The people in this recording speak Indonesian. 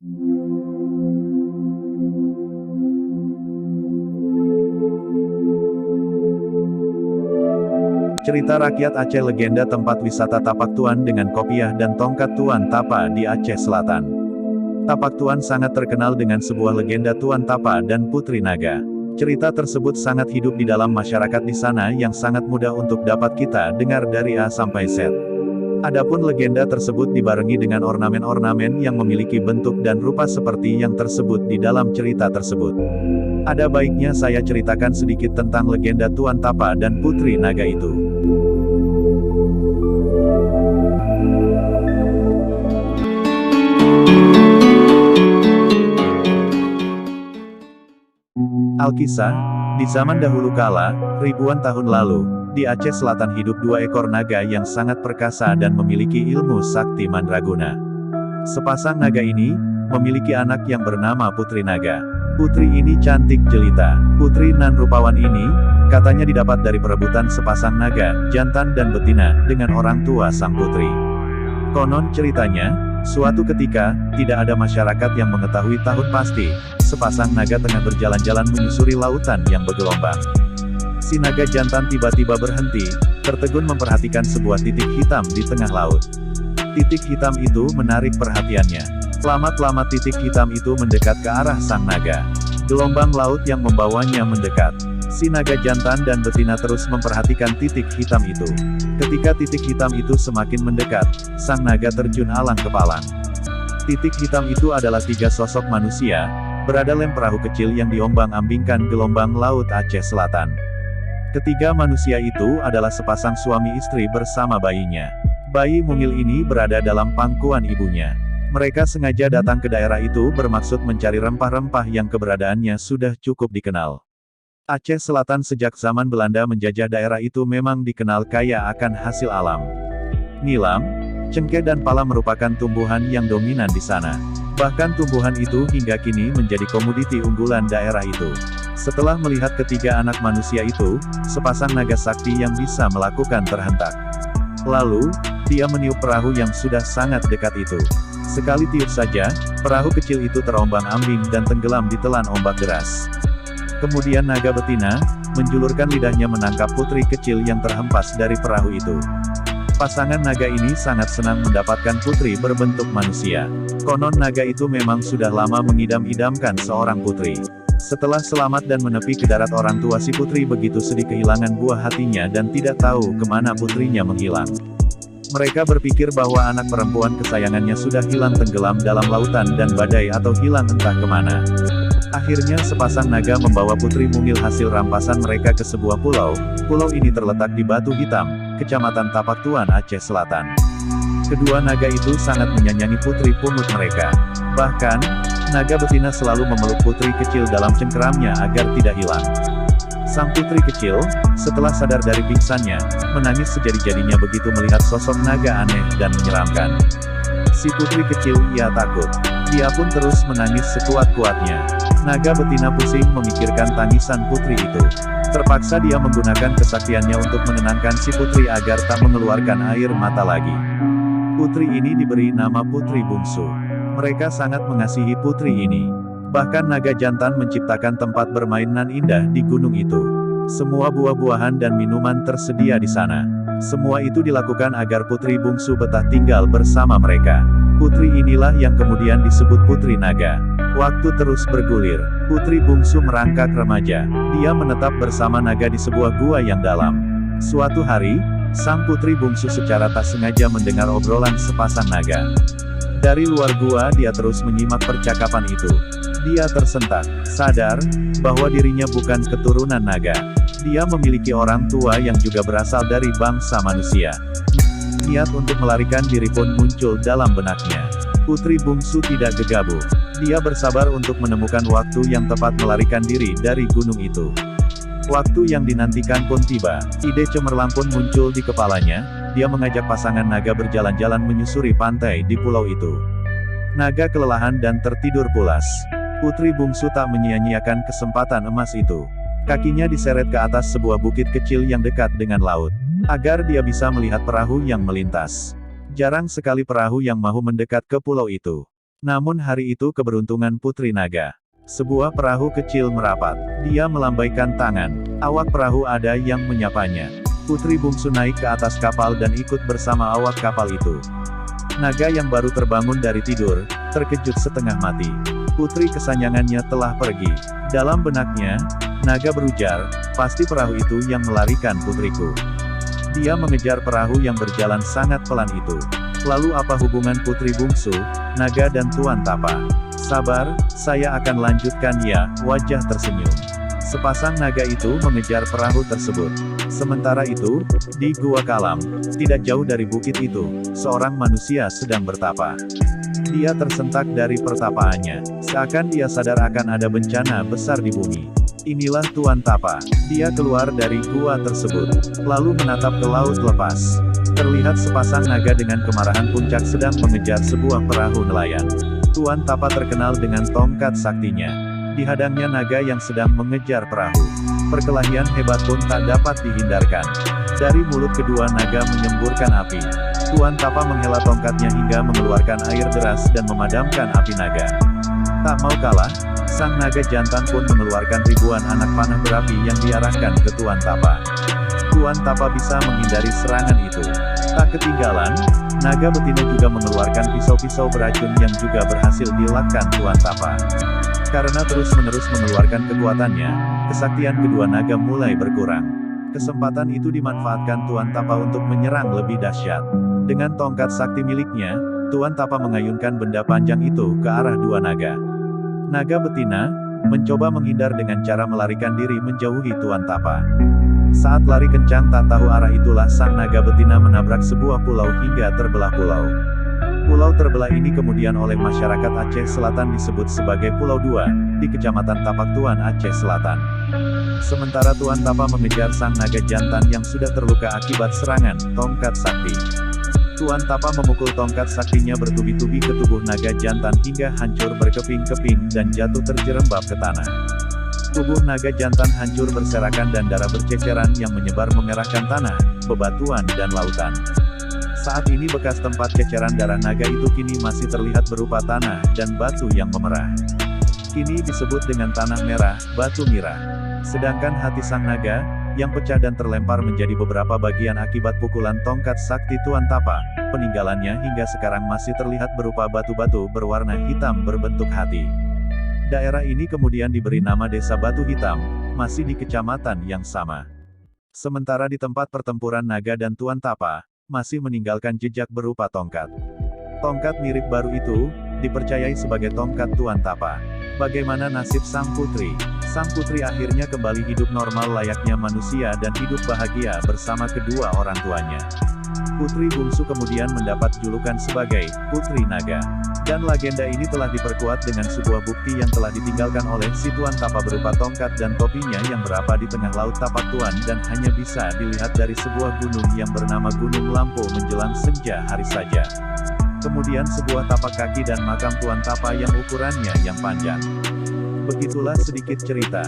Cerita rakyat Aceh legenda tempat wisata Tapak Tuan dengan kopiah dan tongkat Tuan Tapa di Aceh Selatan. Tapak Tuan sangat terkenal dengan sebuah legenda Tuan Tapa dan Putri Naga. Cerita tersebut sangat hidup di dalam masyarakat di sana yang sangat mudah untuk dapat kita dengar dari A sampai Z. Adapun legenda tersebut dibarengi dengan ornamen-ornamen yang memiliki bentuk dan rupa seperti yang tersebut di dalam cerita tersebut. Ada baiknya saya ceritakan sedikit tentang legenda Tuan Tapa dan Putri Naga itu. Alkisah, di zaman dahulu kala, ribuan tahun lalu, di Aceh Selatan hidup dua ekor naga yang sangat perkasa dan memiliki ilmu sakti mandraguna. Sepasang naga ini, memiliki anak yang bernama Putri Naga. Putri ini cantik jelita. Putri nan rupawan ini, katanya didapat dari perebutan sepasang naga, jantan dan betina, dengan orang tua sang putri. Konon ceritanya, suatu ketika, tidak ada masyarakat yang mengetahui tahun pasti, sepasang naga tengah berjalan-jalan menyusuri lautan yang bergelombang. Si naga jantan tiba-tiba berhenti, tertegun memperhatikan sebuah titik hitam di tengah laut. Titik hitam itu menarik perhatiannya. Lama-lama titik hitam itu mendekat ke arah sang naga. Gelombang laut yang membawanya mendekat. Si naga jantan dan betina terus memperhatikan titik hitam itu. Ketika titik hitam itu semakin mendekat, sang naga terjun alang kepalang. Titik hitam itu adalah tiga sosok manusia, berada lem perahu kecil yang diombang-ambingkan gelombang laut Aceh Selatan. Ketiga manusia itu adalah sepasang suami istri bersama bayinya. Bayi mungil ini berada dalam pangkuan ibunya. Mereka sengaja datang ke daerah itu bermaksud mencari rempah-rempah yang keberadaannya sudah cukup dikenal. Aceh Selatan sejak zaman Belanda menjajah daerah itu memang dikenal kaya akan hasil alam. Nilam, cengkeh dan pala merupakan tumbuhan yang dominan di sana. Bahkan tumbuhan itu hingga kini menjadi komoditi unggulan daerah itu. Setelah melihat ketiga anak manusia itu, sepasang naga sakti yang bisa melakukan terhentak. Lalu, dia meniup perahu yang sudah sangat dekat itu. Sekali tiup saja, perahu kecil itu terombang-ambing dan tenggelam ditelan ombak deras. Kemudian naga betina, menjulurkan lidahnya menangkap putri kecil yang terhempas dari perahu itu. Pasangan naga ini sangat senang mendapatkan putri berbentuk manusia. Konon naga itu memang sudah lama mengidam-idamkan seorang putri. Setelah selamat dan menepi ke darat orang tua si putri begitu sedih kehilangan buah hatinya dan tidak tahu kemana putrinya menghilang. Mereka berpikir bahwa anak perempuan kesayangannya sudah hilang tenggelam dalam lautan dan badai atau hilang entah kemana. Akhirnya sepasang naga membawa putri mungil hasil rampasan mereka ke sebuah pulau. Pulau ini terletak di Batu Hitam, Kecamatan Tapak Tuan, Aceh Selatan. Kedua naga itu sangat menyayangi putri pungut mereka. Bahkan, naga betina selalu memeluk putri kecil dalam cengkeramnya agar tidak hilang. Sang putri kecil, setelah sadar dari pingsannya, menangis sejadi-jadinya begitu melihat sosok naga aneh dan menyeramkan. Si putri kecil, ia takut. Dia pun terus menangis sekuat-kuatnya. Naga betina pusing memikirkan tangisan putri itu. Terpaksa dia menggunakan kesaktiannya untuk menenangkan si putri agar tak mengeluarkan air mata lagi. Putri ini diberi nama Putri Bungsu. Mereka sangat mengasihi putri ini. Bahkan naga jantan menciptakan tempat bermain nan indah di gunung itu. Semua buah-buahan dan minuman tersedia di sana. Semua itu dilakukan agar Putri Bungsu betah tinggal bersama mereka. Putri inilah yang kemudian disebut Putri Naga. Waktu terus bergulir. Putri Bungsu merangkak remaja. Dia menetap bersama naga di sebuah gua yang dalam. Suatu hari, sang Putri Bungsu secara tak sengaja mendengar obrolan sepasang naga. Dari luar gua dia terus menyimak percakapan itu. Dia tersentak, sadar, bahwa dirinya bukan keturunan naga. Dia memiliki orang tua yang juga berasal dari bangsa manusia. Niat untuk melarikan diri pun muncul dalam benaknya. Putri Bungsu tidak gegabah. Dia bersabar untuk menemukan waktu yang tepat melarikan diri dari gunung itu. Waktu yang dinantikan pun tiba. Ide cemerlang pun muncul di kepalanya. Dia mengajak pasangan naga berjalan-jalan menyusuri pantai di pulau itu. Naga kelelahan dan tertidur pulas. Putri Bungsu tak menyia-nyiakan kesempatan emas itu. Kakinya diseret ke atas sebuah bukit kecil yang dekat dengan laut, agar dia bisa melihat perahu yang melintas. Jarang sekali perahu yang mau mendekat ke pulau itu. Namun hari itu keberuntungan Putri Naga. Sebuah perahu kecil merapat. Dia melambaikan tangan. Awak perahu ada yang menyapanya. Putri bungsu naik ke atas kapal dan ikut bersama awak kapal itu. Naga yang baru terbangun dari tidur, terkejut setengah mati. Putri kesayangannya telah pergi. Dalam benaknya, naga berujar, pasti perahu itu yang melarikan putriku. Dia mengejar perahu yang berjalan sangat pelan itu. Lalu apa hubungan putri bungsu, naga dan Tuan Tapa? Sabar, saya akan lanjutkan ya, wajah tersenyum. Sepasang naga itu mengejar perahu tersebut. Sementara itu, di Gua Kalam, tidak jauh dari bukit itu, seorang manusia sedang bertapa. Dia tersentak dari pertapaannya, seakan dia sadar akan ada bencana besar di bumi. Inilah Tuan Tapa. Dia keluar dari gua tersebut, lalu menatap ke laut lepas. Terlihat sepasang naga dengan kemarahan puncak sedang mengejar sebuah perahu nelayan. Tuan Tapa terkenal dengan tongkat saktinya. Dihadangnya naga yang sedang mengejar perahu. Perkelahian hebat pun tak dapat dihindarkan. Dari mulut kedua naga menyemburkan api. Tuan Tapa menghela tongkatnya hingga mengeluarkan air deras dan memadamkan api naga. Tak mau kalah, sang naga jantan pun mengeluarkan ribuan anak panah berapi yang diarahkan ke Tuan Tapa. Tuan Tapa bisa menghindari serangan itu. Tak ketinggalan, naga betina juga mengeluarkan pisau-pisau beracun yang juga berhasil dilakkan Tuan Tapa. Karena terus-menerus mengeluarkan kekuatannya, kesaktian kedua naga mulai berkurang. Kesempatan itu dimanfaatkan Tuan Tapa untuk menyerang lebih dahsyat. Dengan tongkat sakti miliknya, Tuan Tapa mengayunkan benda panjang itu ke arah dua naga. Naga betina mencoba menghindar dengan cara melarikan diri menjauhi Tuan Tapa. Saat lari kencang tak tahu arah itulah sang naga betina menabrak sebuah pulau hingga terbelah pulau. Pulau terbelah ini kemudian oleh masyarakat Aceh Selatan disebut sebagai Pulau Dua, di Kecamatan Tapak Tuan, Aceh Selatan. Sementara Tuan Tapa mengejar sang naga jantan yang sudah terluka akibat serangan tongkat sakti. Tuan Tapa memukul tongkat saktinya bertubi-tubi ke tubuh naga jantan hingga hancur berkeping-keping dan jatuh terjerembab ke tanah. Tubuh naga jantan hancur berserakan dan darah berceceran yang menyebar memerahkan tanah, bebatuan dan lautan. Saat ini bekas tempat ceceran darah naga itu kini masih terlihat berupa tanah dan batu yang memerah. Kini disebut dengan tanah merah, batu mirah. Sedangkan hati sang naga, yang pecah dan terlempar menjadi beberapa bagian akibat pukulan tongkat sakti Tuan Tapa, peninggalannya hingga sekarang masih terlihat berupa batu-batu berwarna hitam berbentuk hati. Daerah ini kemudian diberi nama Desa Batu Hitam, masih di kecamatan yang sama. Sementara di tempat pertempuran naga dan Tuan Tapa, masih meninggalkan jejak berupa tongkat. Tongkat mirip baru itu, dipercayai sebagai tongkat Tuan Tapa. Bagaimana nasib sang putri? Sang putri akhirnya kembali hidup normal layaknya manusia dan hidup bahagia bersama kedua orang tuanya. Putri bungsu kemudian mendapat julukan sebagai Putri Naga. Dan legenda ini telah diperkuat dengan sebuah bukti yang telah ditinggalkan oleh si Tuan Tapa berupa tongkat dan topinya yang berada di tengah laut Tapak Tuan dan hanya bisa dilihat dari sebuah gunung yang bernama Gunung Lampu menjelang senja hari saja. Kemudian sebuah tapak kaki dan makam Tuan Tapa yang ukurannya yang panjang. Begitulah sedikit cerita.